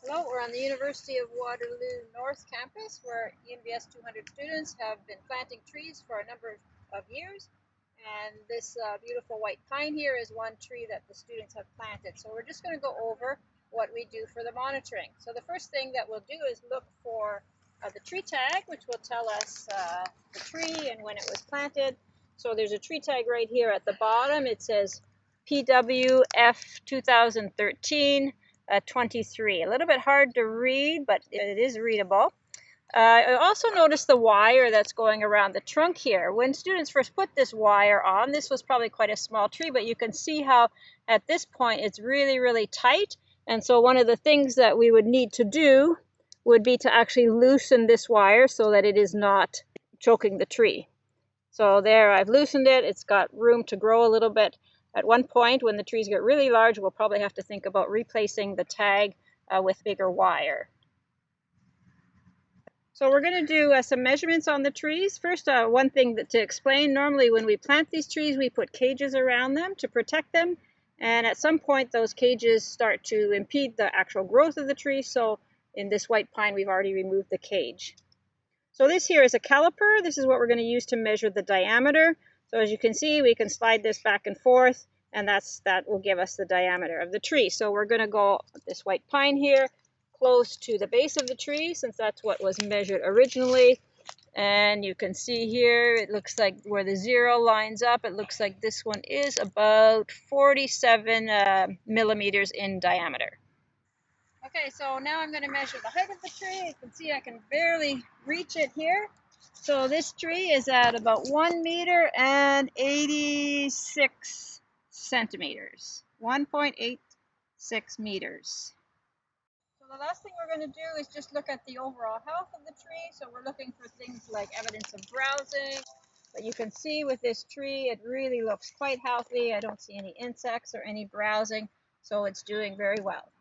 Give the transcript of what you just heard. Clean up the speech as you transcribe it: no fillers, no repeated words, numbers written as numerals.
Hello, we're on the University of Waterloo North Campus where ENVS 200 students have been planting trees for a number of years. And this beautiful white pine here is one tree that the students have planted. So we're just going to go over what we do for the monitoring. So the first thing that we'll do is look for the tree tag, which will tell us the tree and when it was planted. So there's a tree tag right here at the bottom. It says PWF 2013. 23. A little bit hard to read, but it is readable. I also noticed the wire that's going around the trunk here. When students first put this wire on, this was probably quite a small tree, but you can see how at this point it's really, really tight. And so one of the things that we would need to do would be to actually loosen this wire so that it is not choking the tree. So there, I've loosened it. It's got room to grow a little bit. At one point, when the trees get really large, we'll probably have to think about replacing the tag with bigger wire. So we're going to do some measurements on the trees. First, one thing to explain, normally when we plant these trees, we put cages around them to protect them. And at some point, those cages start to impede the actual growth of the tree. So in this white pine, we've already removed the cage. So this here is a caliper. This is what we're going to use to measure the diameter. So as you can see, we can slide this back and forth, and that will give us the diameter of the tree. So we're going to go with this white pine here close to the base of the tree, since that's what was measured originally. And you can see here, it looks like where the 0 lines up, it looks like this one is about 47 millimeters in diameter. Okay, so now I'm going to measure the height of the tree. You can see I can barely reach it here. So this tree is at about 1 meter and 86 centimeters, 1.86 meters. So the last thing we're going to do is just look at the overall health of the tree. So we're looking for things like evidence of browsing. But you can see with this tree, it really looks quite healthy. I don't see any insects or any browsing, so it's doing very well.